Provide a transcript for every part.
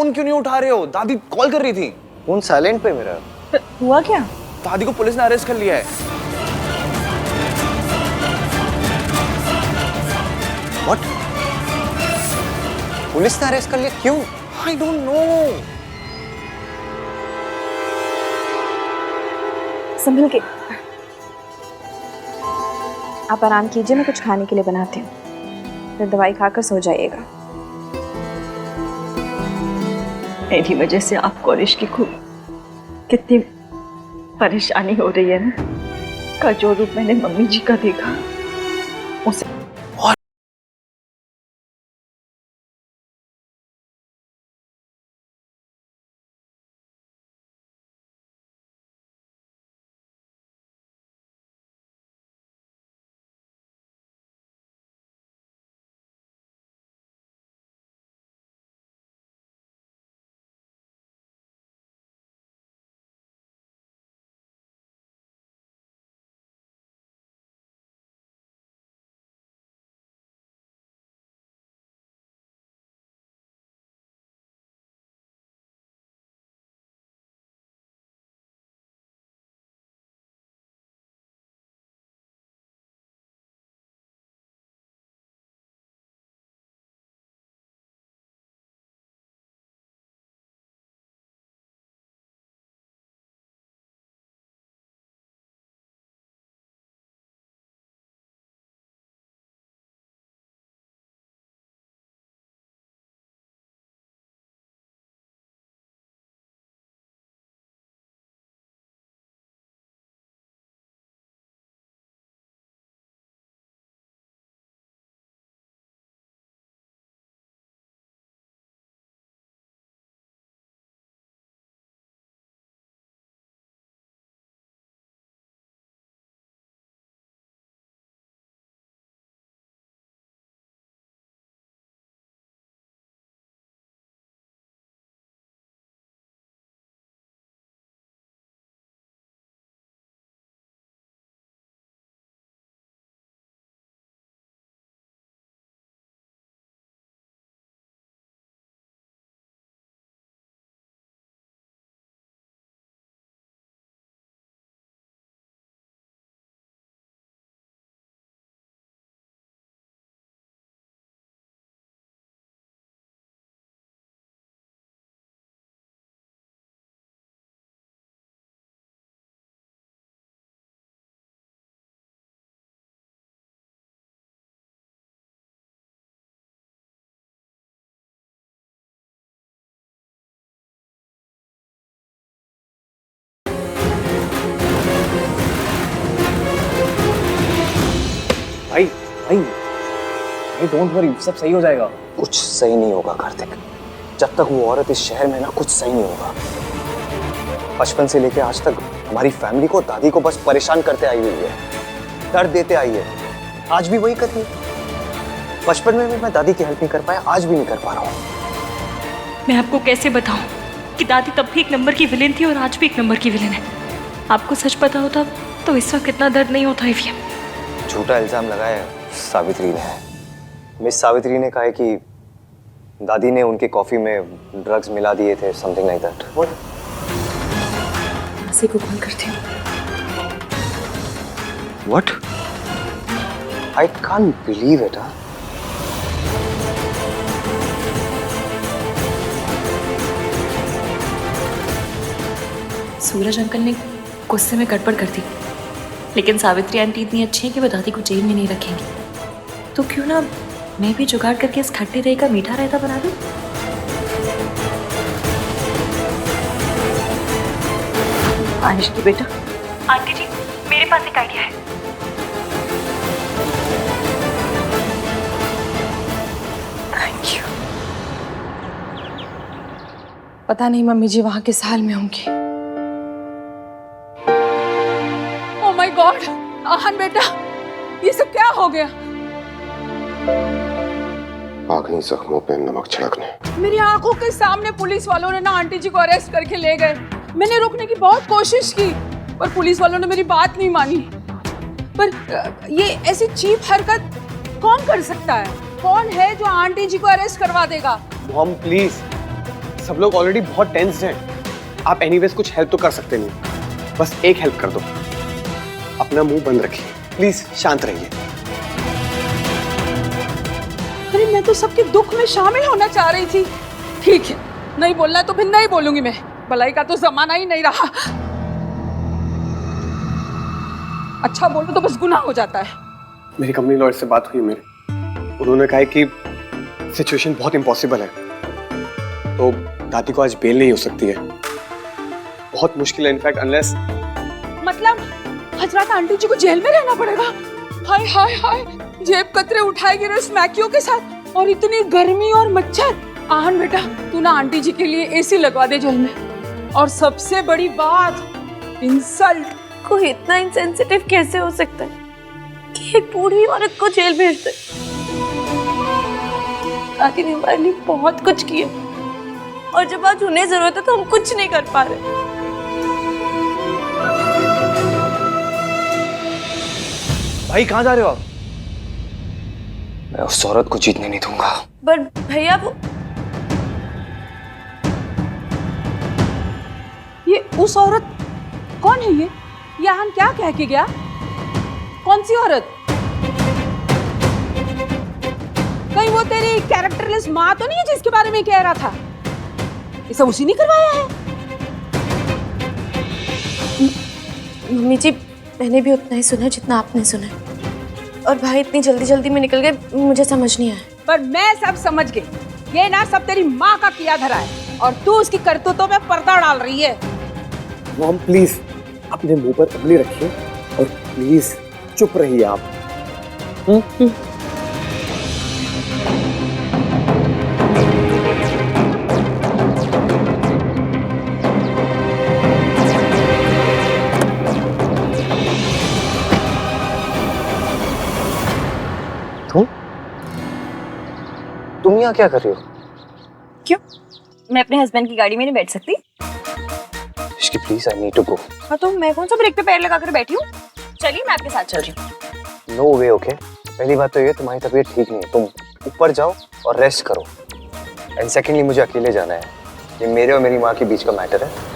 Phone क्यों नहीं उठा रहे हो? दादी कॉल कर रही थी। फोन साइलेंट पे मेरा। हुआ क्या? दादी को पुलिस ने अरेस्ट कर लिया है। व्हाट? पुलिस ने अरेस्ट कर लिया? क्यों? I don't know. संभल के। आप आराम कीजिए, मैं कुछ खाने के लिए बनाती हूँ, फिर दवाई खाकर सो जाइएगा। मेरी वजह से आपको और इश्क की खूब कितनी परेशानी हो रही है ना। का जो रूप मैंने मम्मी जी का देखा उसे भाई भाई भाई डोंट वरी, सब सही हो जाएगा। कुछ सही नहीं होगा कार्तिक। जब तक वो औरत इस शहर में ना, कुछ सही नहीं होगा। बचपन से लेके आज तक हमारी फैमिली को, दादी को बस परेशान करते आई हुई है, दर्द देते आई है। आज भी वही कर रही है। बचपन में भी मैं दादी की हेल्प नहीं कर पाया, आज भी नहीं कर पा रहा हूँ। मैं आपको कैसे बताऊं कि दादी तब भी एक नंबर की विलेन थी और आज भी एक नंबर की विलेन है। आपको सच पता होता तो इस वक्त कितना दर्द नहीं होता ईवीएम। झूठा इल्जाम लगाया है सावित्री ने। मिस सावित्री ने कहा है कि दादी ने उनकी कॉफी में ड्रग्स मिला दिए थे, समथिंग लाइक दैट। किसी को कॉल करती हूँ। What? I can't believe it. Suraj uncle ने गुस्से में गड़बड़ कर दी, लेकिन सावित्री आंटी इतनी अच्छी है कि वो दादी को जेल में नहीं रखेंगी। तो क्यों ना मैं भी जुगाड़ करके इस खट्टे दही का मीठा रायता बना दूं। आनिश की बेटा। आंटी जी, मेरे पास एक आइडिया है। Thank you. पता नहीं मम्मी जी वहां किस हाल में होंगी। ओह माय गॉड, आहन बेटा, ये सब क्या हो गया? आ गई जख्मों पे नमक छिड़कने। मेरी आंखों के सामने पुलिस वालों ने ना आंटी जी को अरेस्ट करके ले गए। मैंने रोकने की बहुत कोशिश की, पर पुलिस वालों ने मेरी बात नहीं मानी। पर ये ऐसी चीप हरकत कौन कर सकता है? कौन है जो आंटी जी को अरेस्ट करवा देगा? मॉम प्लीज, सब लोग ऑलरेडी बहुत टेंस्ड हैं। आप एनीवेज कुछ हेल्प तो कर सकते नहीं, बस एक हेल्प कर दो, अपना मुंह बंद रखिए प्लीज, शांत रहिए। अरे मैं तो सबके दुख में शामिल होना चाह रही थी। ठीक है, नहीं बोलना तो फिर नहीं बोलूंगी मैं, भलाई का तो जमाना ही नहीं रहा। अच्छा बोलो तो बस गुनाह हो जाता है। मेरी कंपनी लॉयर से बात हुई मेरी, उन्होंने कहा है कि सिचुएशन बहुत इम्पॉसिबल है, तो दादी को आज बेल नहीं हो सकती है, बहुत मुश्किल है इनफैक्ट, अनलेस मतलब आज रात आंटी जी को जेल में रहना पड़ेगा। हाय हाय हाय, जेब कतरे उठाएगी रे स्मैकियों के साथ, और इतनी गर्मी और मच्छर। आहन बेटा, तू ना आंटी जी के लिए एसी लगवा दे जेल में। और सबसे बड़ी बात, इंसल्ट। कोई इतना इंसेंसिटिव कैसे हो सकता है कि एक बूढ़ी औरत को जेल भेज दे? दादी ने हमारे लिए बहुत कुछ किया, और जब आज उन्हें जरूरत है तो हम कुछ नहीं कर पा रहे। भाई कहाँ जा रहे हो आप? मैं उस औरत को जीतने नहीं दूंगा। पर भैया वो ये उस औरत कौन है? ये आहन क्या कह के गया? कौन सी औरत? कहीं वो तेरी कैरेक्टरलेस माँ तो नहीं है जिसके बारे में कह रहा था? ये सब उसी ने करवाया है? मम्मी जी, मैंने भी उतना ही सुना जितना आपने सुना, और भाई इतनी जल्दी जल्दी में निकल गए, मुझे समझ नहीं आया। पर मैं सब समझ गई, ये ना सब तेरी माँ का किया धरा है, और तू उसकी करतूतों में पर्दा डाल रही है। मॉम प्लीज अपने मुंह पर उंगली रखिए और प्लीज चुप रहिए आप। तुम यहाँ क्या कर रही हो? क्यों? मैं अपने हस्बैंड की गाड़ी में नहीं बैठ सकती? इश्की please, I need to go. हाँ तो मैं कौन सा ब्रेक पे पैर लगा कर बैठी हूँ? चलिए मैं आपके साथ चल रही हूँ। नो वे, ओके। पहली बात तो ये, तुम्हारी तबीयत ठीक नहीं है, तुम ऊपर जाओ और रेस्ट करो। एंड सेकेंडली, मुझे अकेले जाना है, ये मेरे और मेरी माँ के बीच का मैटर है।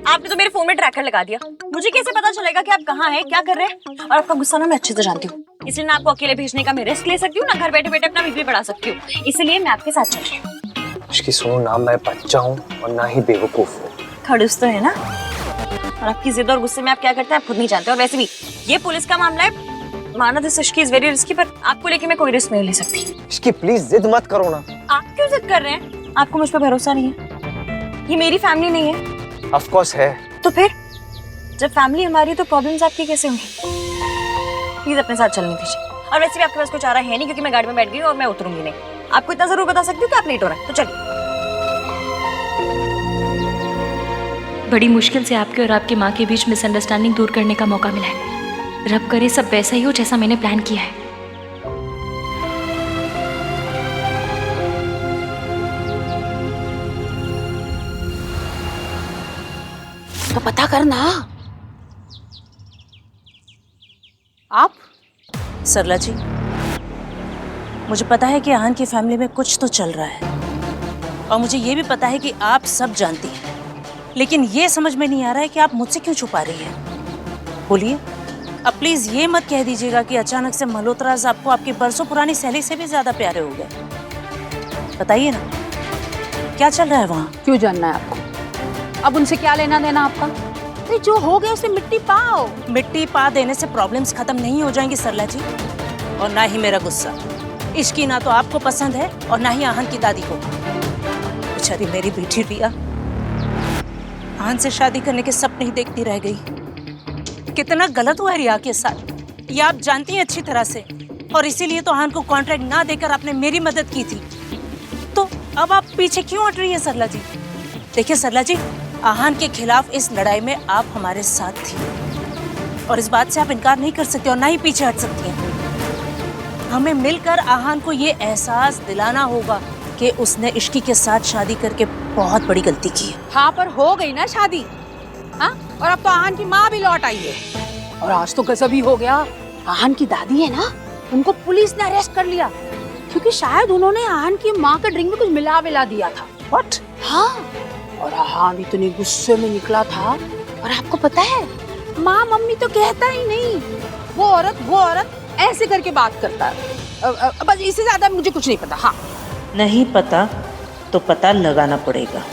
आपने तो मेरे फोन में ट्रैकर लगा दिया, मुझे कैसे पता चलेगा कि आप कहाँ हैं, क्या कर रहे हैं? और आपका गुस्सा ना मैं अच्छे से जानती हूँ, इसलिए ना आपको अकेले भेजने का मैं रिस्क ले सकती हूँ, ना घर बैठे बैठे अपना बीपी बढ़ा सकती हूँ, इसलिए मैं आपके साथ चल रही हूँ। इसकी सुनो, ना मैं बच्चा हूँ और ना ही बेवकूफ हूँ। खड़ूस तो है ना, और आपकी जिद और गुस्से में आप क्या करते हैं आप खुद नहीं जानते। और वैसे भी ये पुलिस का मामला है, माना this Ishki is very risky, पर आपको लेके मैं कोई रिस्क नहीं ले सकती। इसकी प्लीज जिद मत करो ना। आप क्यों जिद कर रहे हैं? आपको मुझ पर भरोसा नहीं है? ये मेरी फैमिली नहीं है? ऑफ कोर्स है। तो फिर जब फैमिली हमारी है तो प्रॉब्लम्स आपकी कैसे होंगी? प्लीज अपने साथ चलने दीजिए। और वैसे भी आपके पास कुछ आ रहा है नहीं, क्योंकि मैं गाड़ी में बैठ गई और मैं उतरूंगी नहीं। आपको इतना जरूर बता सकती हूँ कि आप लेट हो रहे हैं, तो चलिए। बड़ी मुश्किल से आपके और आपकी माँ के बीच मिसअंडरस्टैंडिंग दूर करने का मौका मिला है। रब करे सब वैसा ही हो जैसा मैंने प्लान किया है। तो पता करना। आप? सरला जी, मुझे पता है कि आहन की फैमिली में कुछ तो चल रहा है, और मुझे ये भी पता है कि आप सब जानती हैं, लेकिन ये समझ में नहीं आ रहा है कि आप मुझसे क्यों छुपा रही हैं। बोलिए, अब प्लीज ये मत कह दीजिएगा कि अचानक से मल्होत्रास आपको आपकी बरसों पुरानी सहेली से भी ज्यादा प्यारे हो गए। बताइए ना, क्या चल रहा है वहाँ? क्यों जानना है आपको? अब उनसे क्या लेना देना आपका? अरे जो हो गया उसे मिट्टी पाओ। मिट्टी पा देने से प्रॉब्लम्स खत्म नहीं हो जाएंगी सरला जी, और ना ही मेरा गुस्सा। इश्की ना तो आपको पसंद है और ना ही आहन की दादी को। बेचारी मेरी बेटी रिया आहन से शादी करने के सपने ही देखती रह गई। कितना गलत हुआ है रिया के साथ, ये आप जानती हैं अच्छी तरह से, और इसीलिए तो आहन को कॉन्ट्रैक्ट ना देकर आपने मेरी मदद की थी। तो अब आप पीछे क्यों हट रही है सरला जी? देखिए सरला जी, आहन के खिलाफ इस लड़ाई में आप हमारे साथ थी, और इस बात से आप इनकार नहीं कर सकते और ना ही पीछे हट सकती हैं। हमें मिलकर आहन को ये एहसास दिलाना होगा कि उसने इश्की के साथ शादी करके बहुत बड़ी गलती की है। हाँ, पर हो गई ना शादी। हाँ, और अब तो आहन की माँ भी लौट आई है। और आज तो गजब ही हो गया, आहन की दादी है ना, उनको पुलिस ने अरेस्ट कर लिया क्योंकि शायद उन्होंने आहन की माँ के ड्रिंक में कुछ मिला दिया था। व्हाट? हाँ, और आहन इतने गुस्से में निकला था। और आपको पता है, माँ मम्मी तो कहता ही नहीं, वो औरत ऐसे करके बात करता है। बस इससे ज्यादा मुझे कुछ नहीं पता। हाँ, नहीं पता तो पता लगाना पड़ेगा।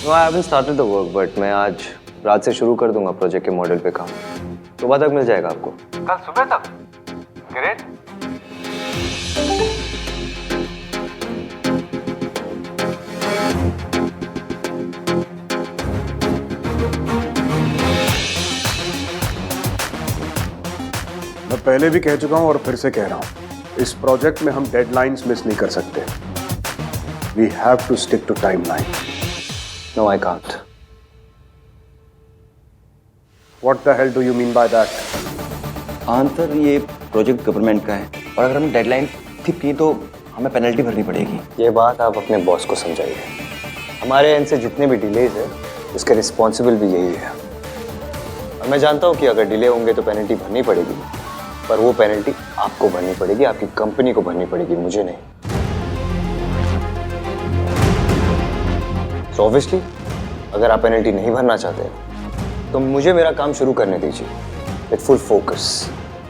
No, I haven't started the work, but मैं आज रात से शुरू कर दूंगा प्रोजेक्ट के मॉडल पे काम। सुबह तक मिल जाएगा आपको। कल सुबह तक? ग्रेट। मैं पहले भी कह चुका हूं और फिर से कह रहा हूं, इस प्रोजेक्ट में हम डेडलाइंस मिस नहीं कर सकते। We have to stick to timeline. No, I can't. What the hell do you mean by that? Answer, ये प्रोजेक्ट गवर्नमेंट का है और अगर हम डेडलाइन स्किप की तो हमें पेनल्टी भरनी पड़ेगी। ये बात आप अपने बॉस को समझाइए। हमारे एंड से जितने भी डिलेज है उसके रिस्पॉन्सिबल भी यही है। और मैं जानता हूँ कि अगर डिले होंगे तो पेनल्टी भरनी पड़ेगी, पर वो पेनल्टी आपको भरनी पड़ेगी, आपकी कंपनी को भरनी पड़ेगी, मुझे नहीं। तो ऑब्वियसली अगर आप पेनल्टी नहीं भरना चाहते तो मुझे मेरा काम शुरू करने दीजिए विद फुल फोकस।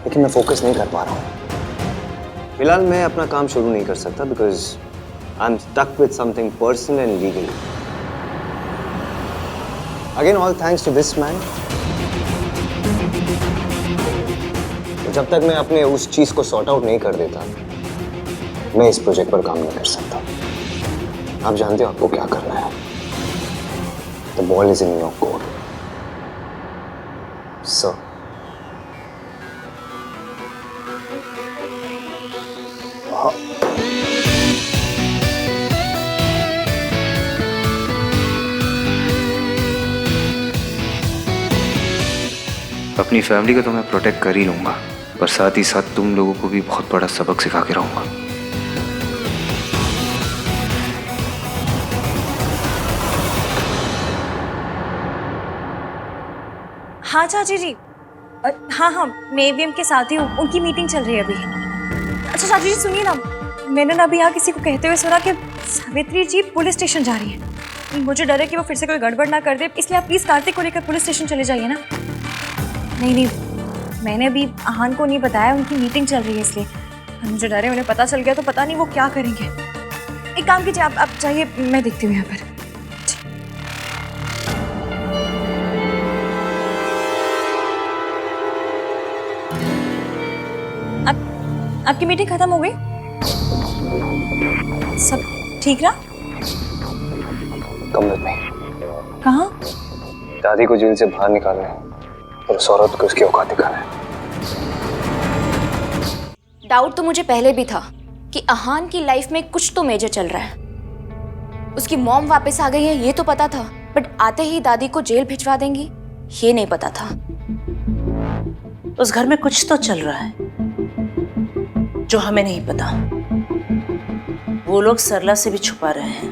लेकिन मैं फोकस नहीं कर पा रहा हूँ फिलहाल। मैं अपना काम शुरू नहीं कर सकता because I am stuck with something personal and legal. Again all thanks to this man. जब तक मैं अपने उस चीज को सॉर्ट आउट नहीं कर देता मैं इस प्रोजेक्ट पर काम नहीं कर सकता। आप जानते हो आपको क्या करना है। The ball is in your court. So. अपनी फैमिली को तो मैं प्रोटेक्ट कर ही लूंगा, पर साथ ही साथ तुम लोगों को भी बहुत बड़ा सबक सिखा के रहूंगा। हाँ चाची जी, हाँ मैं AVM के साथ ही हूँ, उनकी मीटिंग चल रही है अभी। अच्छा चाची जी सुनिए ना, मैंने ना अभी यहाँ किसी को कहते हुए सुना कि सावित्री जी पुलिस स्टेशन जा रही है। मुझे डर है कि वो फिर से कोई गड़बड़ ना कर दे, इसलिए आप प्लीज़ कार्तिक को लेकर पुलिस स्टेशन चले जाइए ना। नहीं, मैंने अभी आहन को नहीं बताया, उनकी मीटिंग चल रही है इसलिए। मुझे डर है उन्हें पता चल गया तो पता नहीं वो क्या करेंगे। एक काम कीजिए, आप जाइए, मैं देखती हूँ यहाँ पर। आपकी मीटिंग खत्म हो गई? सब ठीक रहा? कम में कहाँ? दादी को जेल से बाहर निकालना है और उस औरत को उसकी औकात दिखाना है। डाउट तो मुझे पहले भी था कि अहान की लाइफ में कुछ तो मेजर चल रहा है। उसकी मॉम वापस आ गई है ये तो पता था, बट आते ही दादी को जेल भिजवा देंगी ये नहीं पता था। उस घर में कुछ तो चल रहा है जो हमें नहीं पता। वो लोग सरला से भी छुपा रहे हैं।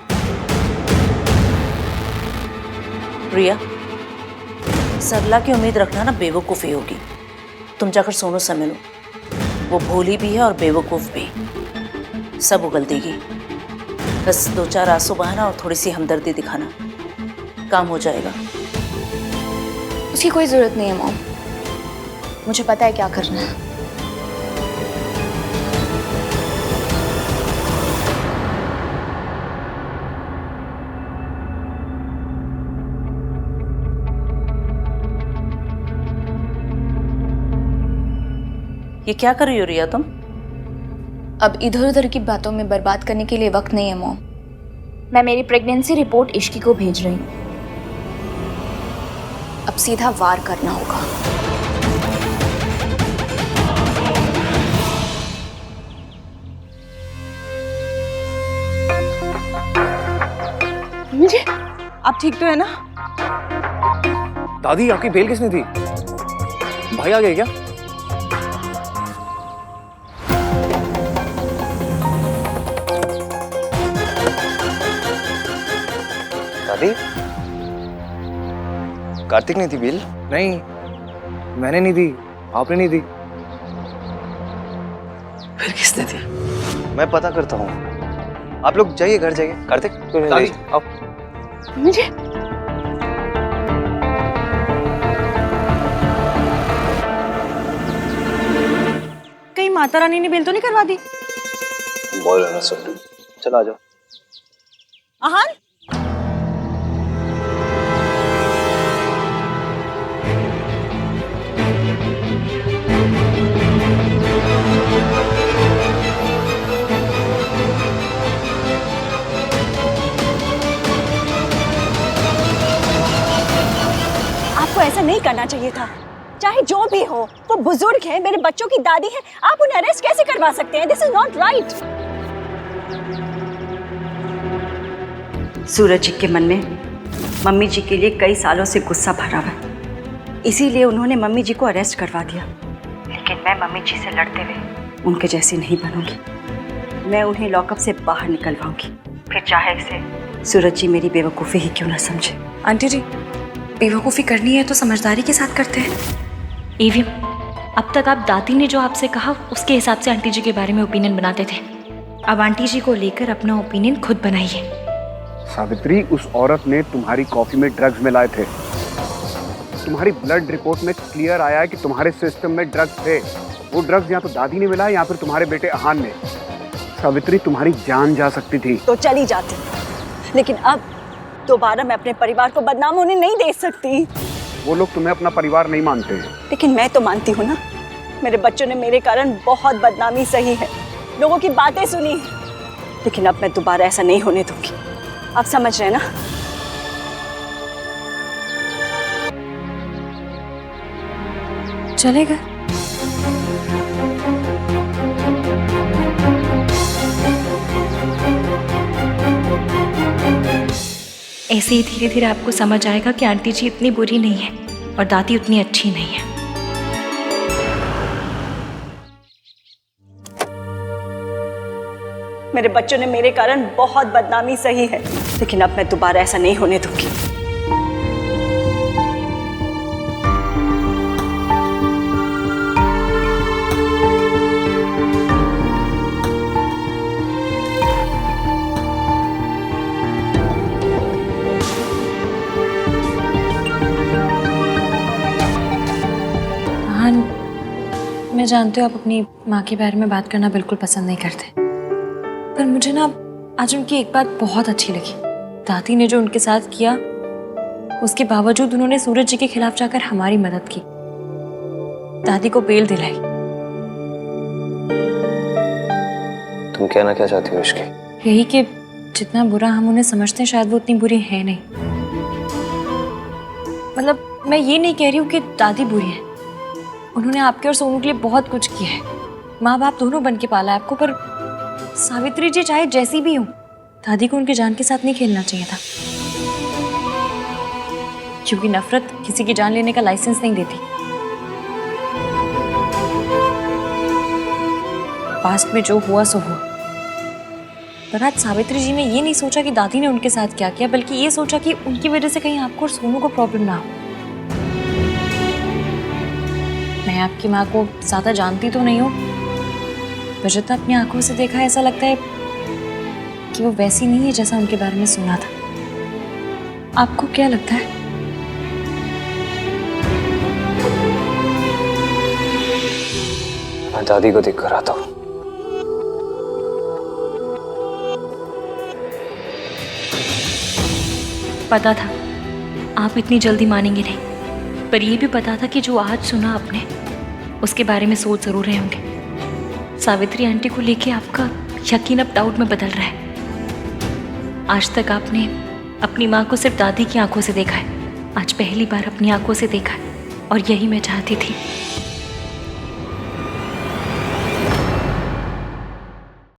प्रिया, सरला की उम्मीद रखना ना बेवकूफ़ी होगी। तुम जाकर सोनू से मिलो, वो भोली भी है और बेवकूफ़ भी। सब उगल देगी। बस 2-4 आंसू बहाना और थोड़ी सी हमदर्दी दिखाना, काम हो जाएगा। उसकी कोई ज़रूरत नहीं है मॉम, मुझे पता है क्या करना है। ये क्या कर रही हो रिया तुम? अब इधर उधर की बातों में बर्बाद करने के लिए वक्त नहीं है मॉम। मैं मेरी प्रेगनेंसी रिपोर्ट इश्की को भेज रही हूँ। अब सीधा वार करना होगा। मुझे आप ठीक तो है ना? दादी आपकी बेल किसने दी? भाई आ गए क्या? दादी, कार्तिक ने दी बिल? नहीं, मैंने नहीं दी, आपने नहीं दी। फिर किसने दिया? मैं पता करता हूँ। आप लोग जाइए, घर जाइए। कार्तिक दादी, आओ। मुझे कहीं माता रानी ने बिल तो नहीं करवा दी? बोल ना सुन, चलो आ जाओ। आहान, आपको ऐसा नहीं करना चाहिए था। चाहे जो भी हो, वो बुजुर्ग है, मेरे बच्चों की दादी है, आप उन्हें अरेस्ट कैसे करवा सकते हैं? This is not right. Suraj ji के मन में मम्मी जी के लिए कई सालों से गुस्सा भरा हुआ है, इसीलिए उन्होंने मम्मी जी को अरेस्ट करवा दिया। लेकिन मैं मम्मी जी से लड़ते हुए उनके जैसी नहीं बनूंगी। मैं उन्हें लॉकअप से बाहर निकलवाऊंगी, फिर चाहे इसे सूरज जी मेरी बेवकूफ़ी ही क्यों ना समझे। आंटी जी, बेवकूफ़ी करनी है तो समझदारी के साथ करते हैं। एवीएम, अब तक आप दादी ने जो आपसे कहा उसके हिसाब से आंटी जी के बारे में ओपिनियन बनाते थे। अब आंटी जी को लेकर अपना ओपिनियन खुद बनाइए। सावित्री, उस औरत ने तुम्हारी कॉफी में ड्रग्स मिलाए थे। तुम्हारी ब्लड रिपोर्ट में क्लियर आया है कि तुम्हारे सिस्टम में ड्रग्स थे। वो ड्रग्स या तो दादी ने मिलाए या फिर तुम्हारे बेटे आहान ने। सावित्री, तुम्हारी जान जा सकती थी। तो चली जाती, लेकिन अब दोबारा मैं अपने परिवार को बदनाम होने नहीं दे सकती। वो लोग तुम्हें अपना परिवार नहीं मानते। लेकिन मैं तो मानती हूँ ना। मेरे बच्चों ने मेरे कारण बहुत बदनामी सही है, लोगों की बातें सुनी, लेकिन अब मैं दोबारा ऐसा नहीं होने दूंगी। आप समझ रहे हैं ना? चलेगा? ऐसे ही धीरे धीरे आपको समझ आएगा कि आंटी जी इतनी बुरी नहीं है और दादी उतनी अच्छी नहीं है। मेरे बच्चों ने मेरे कारण बहुत बदनामी सही है, लेकिन अब मैं दोबारा ऐसा नहीं होने दूंगी। आहान, मैं जानती हूँ आप अपनी माँ के बारे में बात करना बिल्कुल पसंद नहीं करते, पर मुझे ना आज उनकी एक बात बहुत अच्छी लगी। दादी ने जो उनके साथ किया, उसके बावजूद उन्होंने सूरज जी के खिलाफ जाकर हमारी मदद की, दादी को बेल दिलाई। तुम कहना क्या चाहती हो इसके? यही कि जितना बुरा हम उन्हें समझते हैं शायद वो उतनी बुरी है नहीं। मतलब मैं ये नहीं कह रही हूँ कि दादी बुरी है, उन्होंने आपके और सोनू के लिए बहुत कुछ किया है, माँ बाप दोनों बन के पाला है आपको। पर सावित्री जी चाहे जैसी भी हो, दादी को उनकी जान के साथ नहीं खेलना चाहिए था, क्योंकि नफरत किसी की जान लेने का लाइसेंस नहीं देती। पास्ट में जो हुआ सो हुआ, पर आज सावित्री जी ने ये नहीं सोचा कि दादी ने उनके साथ क्या किया, बल्कि ये सोचा कि उनकी वजह से कहीं आपको और सोनू को प्रॉब्लम ना हो। मैं आपकी माँ को ज्यादा जानती तो नहीं हूँ, पर जितना अपनी आंखों से देखा है ऐसा लगता है कि वो वैसी नहीं है जैसा उनके बारे में सुना था। आपको क्या लगता है? मैं दादी को देख कर आता हूँ। पता था आप इतनी जल्दी मानेंगे नहीं, पर यह भी पता था कि जो आज सुना आपने उसके बारे में सोच जरूर रहे होंगे। सावित्री आंटी को लेके आपका यकीन अब डाउट में बदल रहा है। आज तक आपने अपनी माँ को सिर्फ दादी की आंखों से देखा है, आज पहली बार अपनी आंखों से देखा है, और यही मैं चाहती थी।